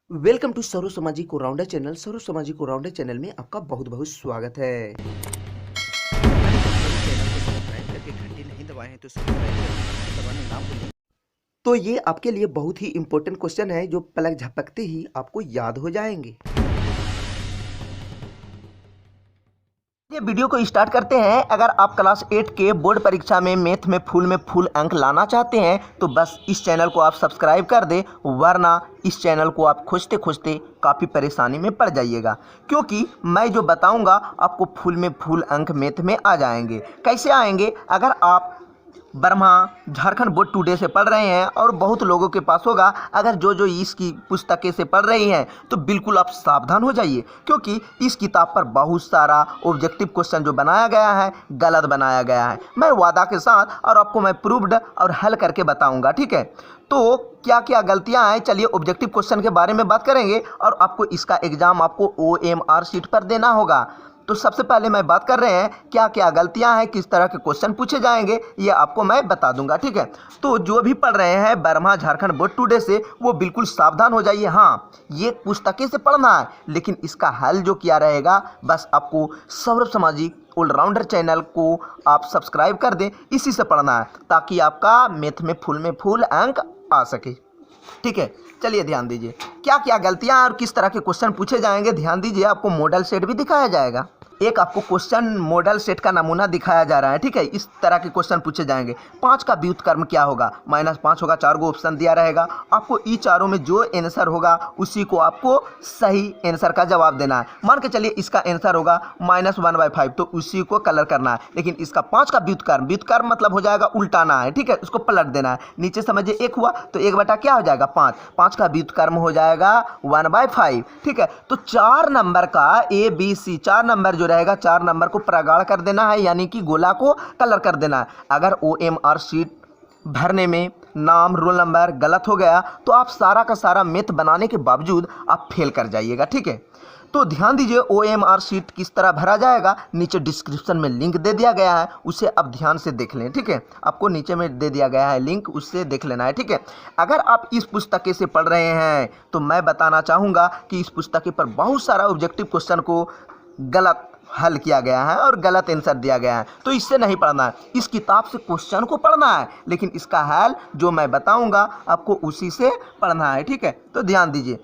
Welcome to serve सामाजिक rounder channel. सर्व सामाजिक rounder channel में आपका बहुत बहुत स्वागत है। चैनल को सब्सक्राइब करके घंटी नहीं दबाए हैं तो सब्सक्राइब करके दबाना ना भूलें। तो ये आपके लिए बहुत ही इंपॉर्टेंट क्वेश्चन है जो पलक झपकते ही आपको याद हो जाएंगे। ये वीडियो को स्टार्ट करते हैं। अगर आप क्लास 8 के बोर्ड परीक्षा में मैथ में फुल अंक लाना चाहते हैं तो बस इस चैनल को आप सब्सक्राइब कर दें, वरना इस चैनल को आप खोजते खोजते काफ़ी परेशानी में पड़ जाइएगा, क्योंकि मैं जो बताऊंगा आपको फुल अंक मैथ में आ जाएंगे। कैसे आएंगे? अगर आप ब्रह्मा झारखंड बोर्ड टुडे से पढ़ रहे हैं और बहुत लोगों के पास होगा, अगर जो इसकी पुस्तकें से पढ़ रही हैं तो बिल्कुल आप सावधान हो जाइए, क्योंकि इस किताब पर बहुत सारा ऑब्जेक्टिव क्वेश्चन जो बनाया गया है गलत बनाया गया है। मैं वादा के साथ और आपको मैं प्रूव्ड और हल करके बताऊंगा, ठीक है? तो क्या क्या गलतियां हैं, चलिए ऑब्जेक्टिव क्वेश्चन के बारे में बात करेंगे और आपको इसका एग्जाम आपको OMR शीट पर देना होगा। तो सबसे पहले मैं बात कर रहे हैं क्या क्या गलतियां हैं, किस तरह के क्वेश्चन पूछे जाएंगे, ये आपको मैं बता दूंगा, ठीक है? तो जो भी पढ़ रहे हैं ब्रह्मा झारखंड बोर्ड टुडे से वो बिल्कुल सावधान हो जाइए। हाँ, ये पुस्तकें से पढ़ना है, लेकिन इसका हल जो किया रहेगा बस आपको सर्व सामाजिक ऑलराउंडर चैनल को आप सब्सक्राइब कर दें, इसी से पढ़ना है ताकि आपका मैथ में फुल अंक आ सके, ठीक है? चलिए ध्यान दीजिए क्या क्या गलतियां और किस तरह के क्वेश्चन पूछे जाएंगे। ध्यान दीजिए, आपको मॉडल सेट भी दिखाया जाएगा। एक आपको क्वेश्चन मॉडल सेट का नमूना दिखाया जा रहा है, ठीक है? इस तरह के क्वेश्चन पूछे जाएंगे। 5 का व्युत्क्रम क्या होगा? -5 होगा। 4 को ऑप्शन दिया रहेगा, आपको ई चारों में जो आंसर होगा उसी को आपको सही आंसर का जवाब देना है। मान के चलिए इसका आंसर होगा -1/5, तो उसी को कलर करना है। लेकिन इसका 5 का व्युत्क्रम मतलब हो जाएगा उल्टाना है, ठीक है? उसको पलट देना है। नीचे समझिए 1 हुआ तो 1 बटा क्या हो जाएगा 5। 5 का व्युत्क्रम हो जाएगा 1/5, ठीक है? तो 4 नंबर का ABC 4 नंबर जो रहेगा 4 नंबर को प्रगाढ़ कर देना है, यानी कि गोला को कलर कर देना है। अगर OMR शीट भरने में नाम रोल नंबर गलत हो गया तो आप सारा का सारा मैथ बनाने के बावजूद आप फेल कर जाइएगा, ठीक है? तो ध्यान दीजिए OMR शीट किस तरह भरा जाएगा, नीचे डिस्क्रिप्शन में लिंक दे दिया गया है, उसे अब ध्यान से देख लें, ठीक है? आपको नीचे में दे दिया गया है लिंक, उससे देख लेना है, ठीक है? अगर आप इस पुस्तकें से पढ़ रहे हैं तो मैं बताना चाहूँगा कि इस पुस्तकें पर बहुत सारा ऑब्जेक्टिव क्वेश्चन को गलत हल किया गया है और गलत आंसर दिया गया है, तो इससे नहीं पढ़ना है। इस किताब से क्वेश्चन को पढ़ना है, लेकिन इसका हल जो मैं बताऊंगा आपको उसी से पढ़ना है, ठीक है? तो ध्यान दीजिए,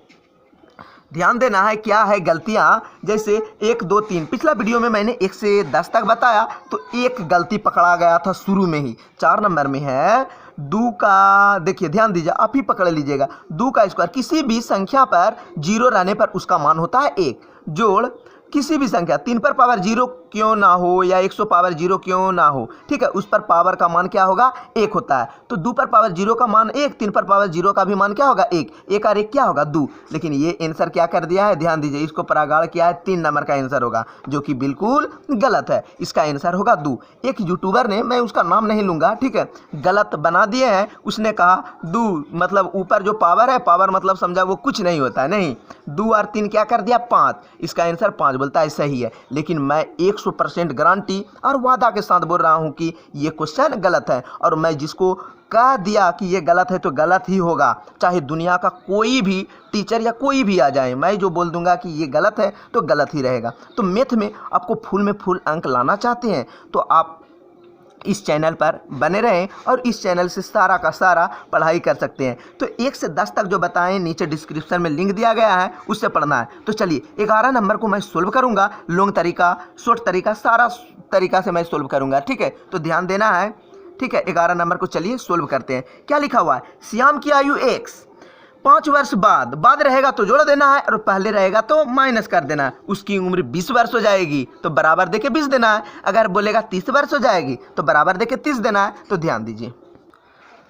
ध्यान देना है क्या है गलतियां। जैसे 1 2 3 पिछला वीडियो में मैंने 1 से 10 तक बताया, तो एक गलती पकड़ा गया था शुरू में ही। 4 नंबर में है 2 का, देखिए ध्यान दीजिए, आप ही पकड़ लीजिएगा। 2 का स्क्वायर किसी भी संख्या पर 0 रहने पर उसका मान होता है 1, जोड़ किसी भी संख्या 3 पर पावर 0 क्यों ना हो या 100 पावर 0 क्यों ना हो, ठीक है? उस पर पावर का मान क्या होगा 1 होता है। तो 2 पर पावर 0 का मान 1, 3 पर पावर 0 का भी मान क्या होगा 1, 1 और 1 क्या होगा 2। लेकिन ये आंसर क्या कर दिया है, ध्यान दीजिए, इसको प्रगाढ़ किया है, 3 नंबर का आंसर होगा, जो कि बिल्कुल गलत है। इसका आंसर होगा 2। एक यूट्यूबर ने, मैं उसका नाम नहीं लूंगा, ठीक है, गलत बना दिए हैं। उसने कहा 2 मतलब ऊपर जो पावर है, पावर मतलब समझा वो कुछ नहीं होता है, नहीं। 2 और 3 क्या कर दिया 5, इसका आंसर 5 बोलता है, सही है। लेकिन मैं 100% गारंटी और वादा के साथ बोल रहा हूं कि ये क्वेश्चन गलत है, और मैं जिसको कह दिया कि ये गलत है तो गलत ही होगा, चाहे दुनिया का कोई भी टीचर या कोई भी आ जाए, मैं जो बोल दूंगा कि ये गलत है तो गलत ही रहेगा। तो मैथ में आपको फुल अंक लाना चाहते हैं तो आप इस चैनल पर बने रहें और इस चैनल से सारा का सारा पढ़ाई कर सकते हैं। तो 1 से 10 तक जो बताएं नीचे डिस्क्रिप्शन में लिंक दिया गया है, उससे पढ़ना है। तो चलिए 11 नंबर को मैं सोल्व करूंगा, लॉन्ग तरीका, शॉर्ट तरीका, सारा तरीका से मैं सोल्व करूंगा, ठीक है? तो ध्यान देना है, ठीक है? 11 नंबर को चलिए सोल्व करते हैं। क्या लिखा हुआ है, श्याम की आयु X 5 वर्ष बाद रहेगा तो जोड़ देना है और पहले रहेगा तो माइनस कर देना है। उसकी उम्र 20 वर्ष हो जाएगी तो बराबर देके 20 देना है। अगर बोलेगा 30 वर्ष हो जाएगी तो बराबर देके 30 देना है। तो ध्यान दीजिए,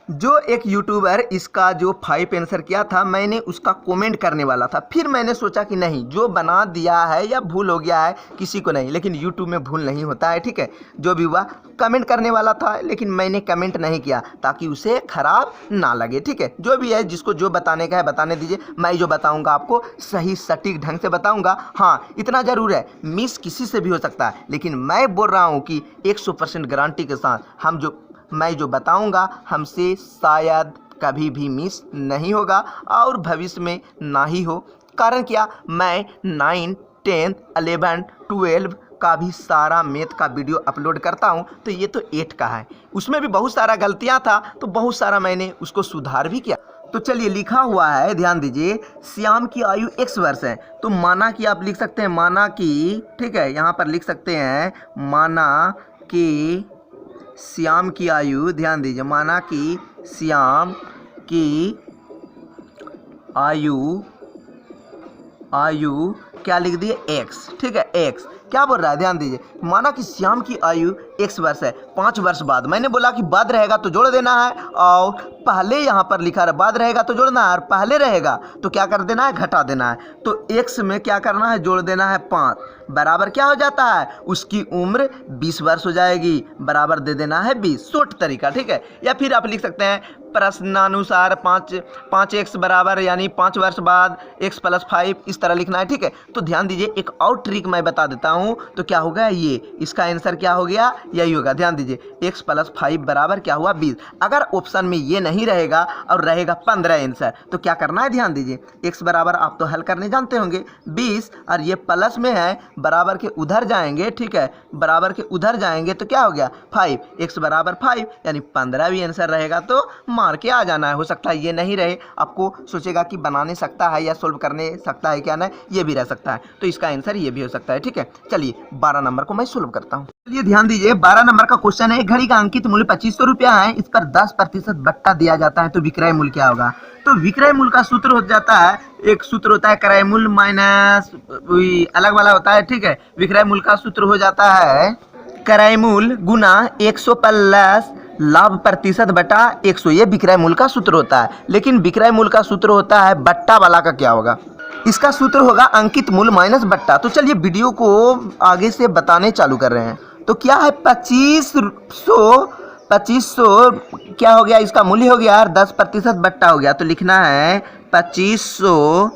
जो एक यूट्यूबर इसका जो 5 आंसर किया था, मैंने उसका कमेंट करने वाला था, फिर मैंने सोचा कि नहीं, जो बना दिया है या भूल हो गया है किसी को नहीं, लेकिन यूट्यूब में भूल नहीं होता है, ठीक है? जो भी हुआ कमेंट करने वाला था, लेकिन मैंने कमेंट नहीं किया ताकि उसे खराब ना लगे, ठीक है? जो भी है, जिसको जो बताने का है बताने दीजिए। मैं जो बताऊंगा आपको सही सटीक ढंग से बताऊंगा। हाँ, इतना जरूर है, मिस किसी से भी हो सकता है, लेकिन मैं बोल रहा हूँ कि 100% गारंटी के साथ मैं जो बताऊंगा हमसे शायद कभी भी मिस नहीं होगा और भविष्य में ना ही हो। कारण क्या, मैं 9, 10, 11, 12 का भी सारा मैथ का वीडियो अपलोड करता हूं। तो ये तो 8 का है, उसमें भी बहुत सारा गलतियां था, तो बहुत सारा मैंने उसको सुधार भी किया। तो चलिए, लिखा हुआ है, ध्यान दीजिए, श्याम की आयु x वर्ष है। तो माना कि आप लिख सकते हैं, माना कि, ठीक है, यहाँ पर लिख सकते हैं माना कि श्याम की आयु, ध्यान दीजिए, माना कि श्याम की आयु क्या लिख दिए, x, ठीक है, x क्या बोल रहा है, ध्यान दीजिए, माना कि श्याम की आयु x वर्ष है, 5 वर्ष बाद। मैंने बोला कि बाद रहेगा तो जोड़ देना है, और पहले यहाँ पर लिखा है बाद रहेगा तो जोड़ना है, और पहले रहेगा तो क्या कर देना है, घटा देना है। तो x में क्या करना है, जोड़ देना है 5, बराबर क्या हो जाता है, उसकी उम्र 20 वर्ष हो जाएगी, बराबर दे देना है 20। शॉर्ट तरीका, ठीक है। या फिर आप लिख सकते हैं प्रश्नानुसार 5x बराबर, यानी 5 वर्ष बाद x + 5, इस तरह लिखना है, ठीक है। तो ध्यान दीजिए, एक और ट्रिक मैं बता देता हूँ। तो क्या होगा, ये इसका आंसर क्या हो गया, यही होगा। ध्यान दीजिए, x + 5 बराबर क्या हुआ, 20। अगर ऑप्शन में ये नहीं रहेगा और रहेगा 15 आंसर, तो क्या करना है, ध्यान दीजिए, x बराबर आप तो हल करने जानते होंगे, 20, और ये प्लस में है, बराबर के उधर जाएंगे, ठीक है, बराबर के उधर जाएंगे तो क्या हो गया, 5, x बराबर 5, यानी 15 भी आंसर रहेगा, तो मार के आ जाना है। हो सकता है ये नहीं रहे, आपको सोचेगा कि बनाने सकता है या सोल्व करने सकता है, क्या ना, ये भी रह सकता है। तो इसका आंसर ये भी हो सकता है, ठीक है। चलिए 12 नंबर को मैं सोल्व करता हूँ। चलिए ध्यान दीजिए, 12 नंबर का क्वेश्चन है, घड़ी का अंकित मूल्य 2500 रुपया है, इस पर 10% बट्टा दिया जाता है, तो विक्रय मूल्य क्या होगा। तो विक्रय मूल्य का सूत्र हो जाता है, एक सूत्र होता है क्रय मूल्य माइनस अलग वाला होता है, ठीक है। विक्रय मूल्य का सूत्र हो जाता है क्रय मूल्य गुना 100 प्लस लाभ प्रतिशत बटा 100, ये विक्रय मूल्य का सूत्र होता है। लेकिन विक्रय मूल्य का सूत्र होता है बट्टा वाला का क्या होगा, इसका सूत्र होगा अंकित मूल्य माइनस बट्टा। तो चलिए वीडियो को आगे से बताने चालू कर रहे हैं। तो क्या है, 2500 क्या हो गया, इसका मूल्य हो गया 10% बट्टा हो गया। तो लिखना है 2500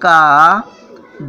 का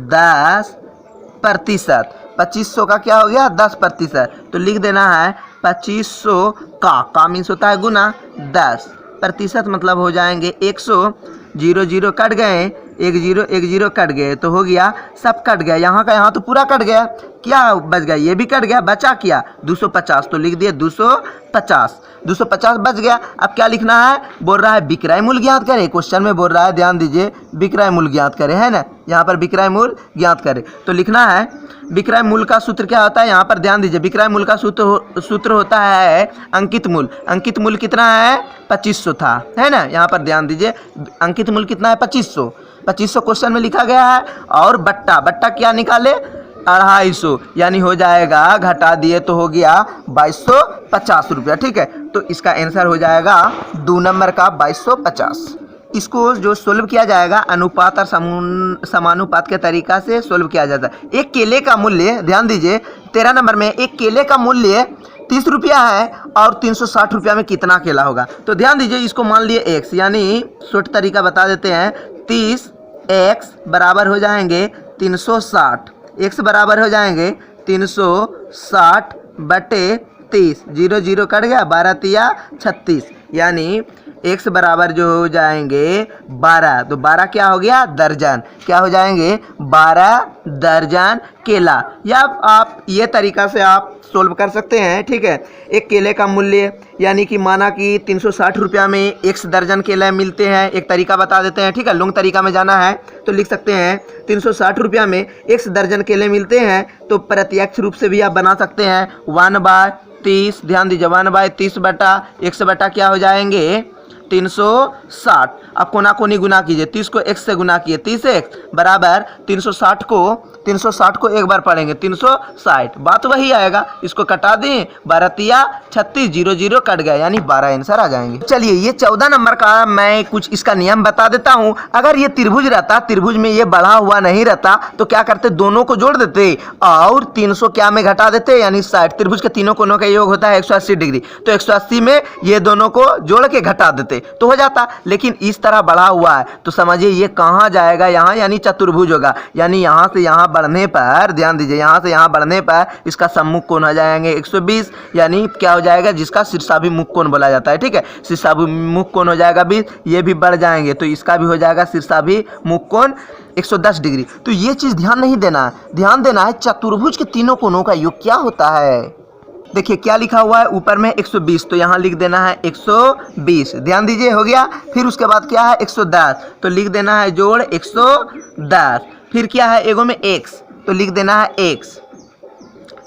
10%, 2500 का क्या हो गया, 10%। तो लिख देना है 2500 का मीन्स होता है गुना 10%, मतलब हो जाएंगे 100, 0 0 कट गए, 1 0 1 0 कट गए, तो हो गया, सब कट गया, यहाँ का यहाँ तो पूरा कट गया, क्या बच गया, ये भी कट गया, बचा क्या 250, तो लिख दिए 250 बच गया। अब क्या लिखना है, बोल रहा है विक्रय मूल्य ज्ञात करें, क्वेश्चन में बोल रहा है, ध्यान दीजिए, विक्रय मूल्य ज्ञात करें, है ना, यहाँ पर विक्रय मूल्य ज्ञात करें। तो लिखना है विक्रय मूल्य का सूत्र क्या होता है, यहाँ पर ध्यान दीजिए, विक्रय मूल्य का सूत्र होता है अंकित मूल्य। अंकित मूल्य कितना है, 2500 था, है ना, यहाँ पर ध्यान दीजिए, अंकित मूल्य कितना है, 2500 क्वेश्चन में लिखा गया है। और बट्टा क्या निकाले, 250, यानी हो जाएगा, घटा दिए तो हो गया 2250 रुपया, ठीक है। तो इसका आंसर हो जाएगा 2 नंबर का 2250। इसको जो सोल्व किया जाएगा अनुपात और समानुपात के तरीका से सोल्व किया जाता है। एक केले का मूल्य, ध्यान दीजिए, 13 नंबर में एक केले का मूल्य 30 रुपया है और 360 रुपया में कितना केला होगा। तो ध्यान दीजिए, इसको मान लिए x, यानी शॉर्ट तरीका बता देते हैं, 30x बराबर हो जाएंगे 360, x बराबर हो जाएंगे 360 बटे 30, 0 0 कट गया, 12 तिया 36, यानी x बराबर जो हो जाएंगे 12, तो 12 क्या हो गया, दर्जन, क्या हो जाएंगे 12 दर्जन केला। या आप ये तरीका से आप सोल्व कर सकते हैं, ठीक है। एक केले का मूल्य, यानी कि माना कि 360 रुपया में x दर्जन केले मिलते हैं, एक तरीका बता देते हैं, ठीक है। लॉन्ग तरीका में जाना है तो लिख सकते हैं 360 रुपया में x दर्जन केले मिलते हैं, तो प्रत्यक्ष रूप से भी आप बना सकते हैं 1/30, ध्यान दीजिए, 1/30 बटा x बटा क्या हो जाएंगे 360। आप कोना कोनी गुना कीजिए, 30 को x से गुना किए, 30x बराबर 360 को एक बार पढ़ेंगे 360, बात वही आएगा। इसको कटा दें, 12 तिया 36, 0 0 कट गया, यानी 12 आंसर आ जाएंगे। चलिए ये 14 नंबर का मैं कुछ इसका नियम बता देता हूं। अगर ये त्रिभुज रहता, त्रिभुज में ये बढ़ा हुआ नहीं रहता, तो क्या करते, दोनों को जोड़ देते और 300 क्या में घटा देते, यानी 60। त्रिभुज के तीनों कोनों का योग होता है 180 डिग्री, तो 180 में ये दोनों को जोड़ के घटा देते तो हो जाता। लेकिन इस तरह बढ़ा हुआ है तो समझिए ये कहाँ जाएगा, यहाँ, यानी चतुर्भुज होगा। यानी यहाँ से यहाँ बढ़ने पर, ध्यान दीजिए, यहाँ से यहाँ बढ़ने पर इसका सम्मुख कोण हो जाएंगे 120, यानी क्या हो जाएगा, जिसका शीर्षाभिमुख कोण बोला जाता है। ठीक है, शीर्षाभिमुख कोण हो जाएगा 20, ये भी बढ़ जाएंगे तो इसका भी हो जाएगा शीर्षाभिमुख कोण 110 डिग्री। तो ये चीज़ ध्यान नहीं देना है, ध्यान देना है चतुर्भुज के तीनों कोणों का योग क्या होता है। देखिए क्या लिखा हुआ है ऊपर में 120, तो यहाँ लिख देना है 120, ध्यान दीजिए, हो गया। फिर उसके बाद क्या है 110, तो लिख देना है जोड़ 110। फिर क्या है एगो में x, तो लिख देना है x,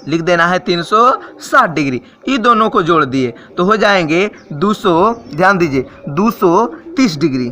लिख देना है 360 डिग्री। ये दोनों को जोड़ दिए तो हो जाएंगे 200, ध्यान दीजिए 230 डिग्री।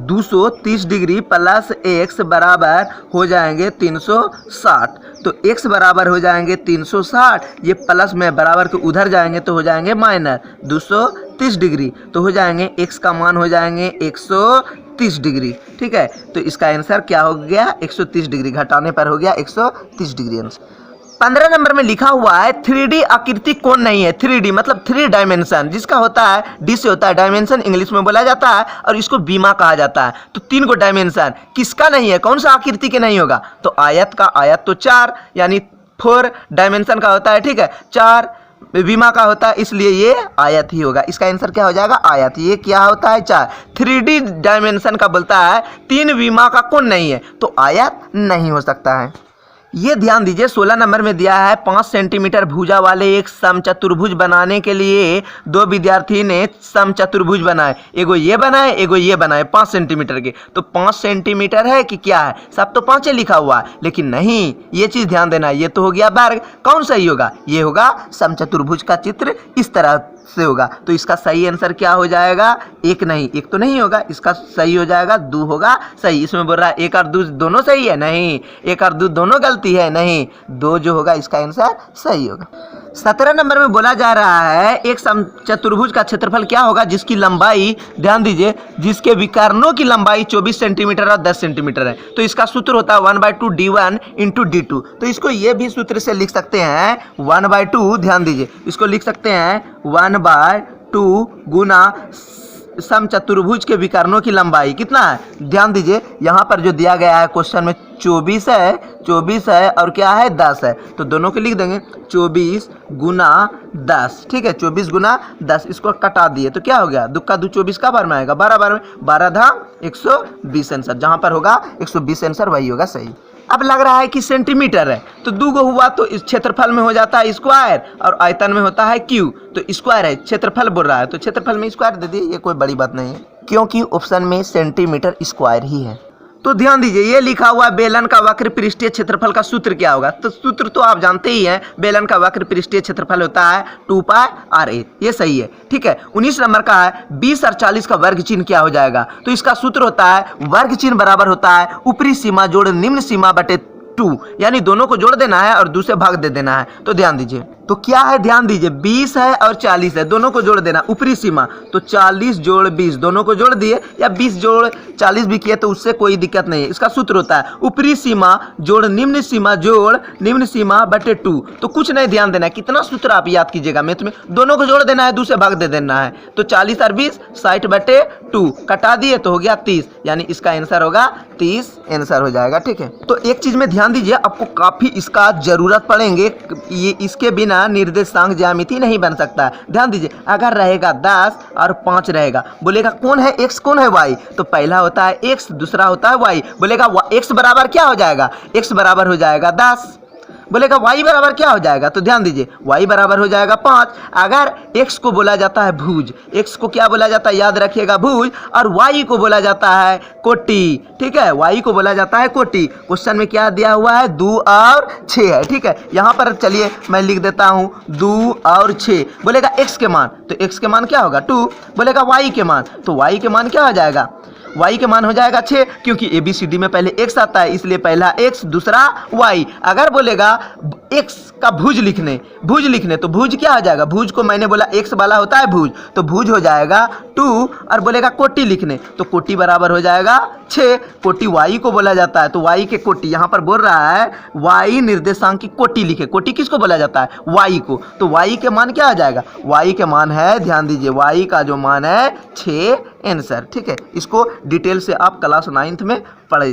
230 डिग्री प्लस x बराबर हो जाएंगे 360, तो x बराबर हो जाएंगे 360, ये प्लस में बराबर के उधर जाएंगे तो हो जाएंगे माइनस 230 डिग्री, तो हो जाएंगे x का मान हो जाएंगे 130 डिग्री। ठीक है, तो इसका आंसर क्या हो गया 130 डिग्री, घटाने पर हो गया 130 डिग्री आंसर। 15 नंबर में लिखा हुआ है 3D आकृति कोण नहीं है। 3D मतलब 3 डायमेंशन, जिसका होता है डी से होता है डायमेंशन, इंग्लिश में बोला जाता है, और इसको बीमा कहा जाता है। तो 3 को डायमेंशन किसका नहीं है, कौन सा आकृति के नहीं होगा, तो आयत का। आयत तो 4 यानी 4 डायमेंशन का होता है। ठीक है, 4 बीमा का होता है, इसलिए ये आयत ही होगा। इसका आंसर क्या हो जाएगा आयत। ये क्या होता है 4, 3D डायमेंशन का बोलता है 3 बीमा का कोण नहीं है, तो आयत नहीं हो सकता है। ये ध्यान दीजिए 16 नंबर में दिया है 5 सेंटीमीटर भुजा वाले एक समचतुर्भुज बनाने के लिए 2 विद्यार्थी ने समचतुर्भुज बनाए। एगो ये बनाए, एगो ये बनाए 5 सेंटीमीटर के। तो 5 सेंटीमीटर है कि क्या है, सब तो 5 लिखा हुआ है, लेकिन नहीं, ये चीज़ ध्यान देना, ये तो हो गया वर्ग। कौन सही होगा, ये होगा समचतुर्भुज का चित्र इस तरह से होगा। तो इसका सही आंसर क्या हो जाएगा, एक नहीं, एक तो नहीं होगा, इसका सही हो जाएगा 2 होगा सही। इसमें बोल रहा है 1 और 2 दोनों सही है, नहीं, 1 और 2 दोनों गलती है, नहीं, 2 जो होगा इसका आंसर सही होगा। 17 नंबर में बोला जा रहा है एक समचतुर्भुज का क्षेत्रफल क्या होगा जिसकी लंबाई, ध्यान दीजिए, जिसके विकर्णों की लंबाई 24 सेंटीमीटर और 10 सेंटीमीटर है। तो इसका सूत्र होता है 1/2 d1 इंटू d2। तो इसको ये भी सूत्र से लिख सकते हैं 1/2, ध्यान दीजिए, इसको लिख सकते हैं 1/2 गुना समचतुर्भुज के विकर्णों की लंबाई कितना है, ध्यान दीजिए, यहाँ पर जो दिया गया है क्वेश्चन में 24 है और क्या है 10 है, तो दोनों को लिख देंगे 24 गुना 10। ठीक है, 24 गुना 10, इसको कटा दिए तो क्या हो गया, 2 का 2 24 का बार में आएगा, 12 में 12 धाम 120 आंसर, जहाँ पर होगा 120 आंसर वही होगा सही। अब लग रहा है कि सेंटीमीटर है, तो 2 गो हुआ तो इस क्षेत्रफल में हो जाता है स्क्वायर और आयतन में होता है क्यू, तो स्क्वायर है, क्षेत्रफल बोल रहा है तो क्षेत्रफल में स्क्वायर दे दिए, ये कोई बड़ी बात नहीं है क्योंकि ऑप्शन में सेंटीमीटर स्क्वायर ही है। तो ध्यान दीजिए ये लिखा हुआ बेलन का वक्र पृष्ठीय क्षेत्रफल का सूत्र क्या होगा, तो सूत्र तो आप जानते ही हैं, बेलन का वक्र पृष्ठीय क्षेत्रफल होता है 2πr8, ये सही है। ठीक है, 19 नंबर का है 20 और 40 का वर्ग चिन्ह क्या हो जाएगा, तो इसका सूत्र होता है वर्ग चिन्ह बराबर होता है ऊपरी सीमा जोड़ निम्न सीमा बटे 2, यानी दोनों को जोड़ देना है और 2 से भाग दे देना है। तो ध्यान दीजिए, तो क्या है, ध्यान दीजिए 20 है और 40 है, दोनों को जोड़ देना, ऊपरी सीमा, तो 40 जोड़ 20 दोनों को जोड़ दिए, या 20 जोड़ 40 भी किए तो उससे कोई दिक्कत नहीं है। इसका सूत्र होता है ऊपरी सीमा जोड़ निम्न सीमा बटे 2। तो कुछ नहीं, ध्यान देना है, कितना सूत्र आप याद कीजिएगा मैथ में, दोनों को जोड़ देना है, 2 से भाग दे देना है, तो 40 और 20 60 बटे 2 कटा दिए तो हो गया 30, यानी इसका आंसर होगा 30 आंसर हो जाएगा। ठीक है, तो एक चीज में ध्यान दीजिए, आपको काफी इसका जरूरत पड़ेंगे, ये इसके बिना निर्देशांक ज्यामिति नहीं बन सकता। ध्यान दीजिए, अगर रहेगा 10 और 5 रहेगा, बोलेगा कौन है x कौन है y, तो पहला होता है x दूसरा होता है y, बोलेगा x बराबर क्या हो जाएगा, x बराबर हो जाएगा 10, बोलेगा y बराबर क्या हो जाएगा, तो ध्यान दीजिए y बराबर हो जाएगा 5। अगर x को बोला जाता है भुज, x को क्या बोला जाता है याद रखिएगा भुज, और y को बोला जाता है कोटि। ठीक है, y को बोला जाता है कोटि। क्वेश्चन में क्या दिया हुआ है 2 और 6 है। ठीक है, यहाँ पर चलिए मैं लिख देता हूँ 2 और 6, बोलेगा x के मान, तो x के मान क्या होगा 2, बोलेगा y के मान, तो y के मान क्या हो जाएगा, y के मान हो जाएगा 6, क्योंकि ABCD में पहले x आता है इसलिए पहला x दूसरा y। अगर बोलेगा x का भुज लिखने तो भुज क्या हो जाएगा, भुज को मैंने बोला x वाला होता है भुज, तो भुज हो जाएगा 2, और बोलेगा कोटि लिखने तो कोटि बराबर हो जाएगा 6। कोटि y को बोला जाता है, तो y के कोटि, यहाँ पर बोल रहा है y निर्देशांक की कोटि लिखे, कोटि किसको बोला जाता है y को, तो y के मान क्या आ जाएगा, y के मान है, ध्यान दीजिए y का जो मान है 6 आंसर। ठीक है, इसको डिटेल से आप क्लास 9th में पढ़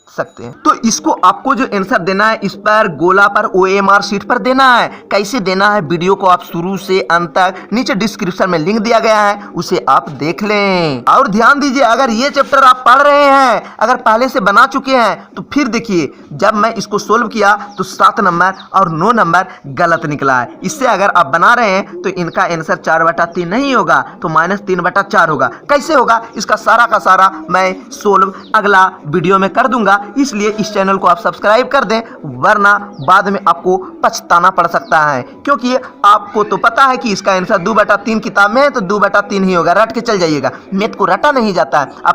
सकते हैं। तो इसको आपको जो आंसर देना है, इस पर गोला पर OMR शीट पर देना है। कैसे देना है, वीडियो को आप शुरू से अंत तक नीचे डिस्क्रिप्शन में लिंक दिया गया है, उसे आप देख लें। और ध्यान दीजिए, अगर ये चैप्टर आप पढ़ रहे हैं, अगर पहले से बना चुके हैं, तो फिर देखिए जब मैं इसको सोल्व किया तो 7 नंबर और 9 नंबर गलत निकला है। इससे अगर आप बना रहे हैं तो इनका आंसर 4/3 नहीं होगा, तो -3/4 होगा। कैसे होगा, इसका सारा का सारा मैं सोल्व अगला वीडियो में कर दूंगा। इसलिए इस चैनल को आप सब्सक्राइब कर दें, वरना बाद में आपको पछताना पड़ सकता है, क्योंकि आपको तो पता है कि इसका आंसर 2/3 किताब में है, तो 2/3 ही होगा। रट के चल जाइएगा, मैथ को रटा नहीं जाता है।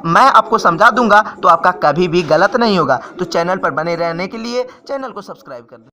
मैं आपको समझा दूंगा तो आपका कभी भी गलत नहीं होगा। तो चैनल पर बने रहने के लिए चैनल को सब्सक्राइब कर दें।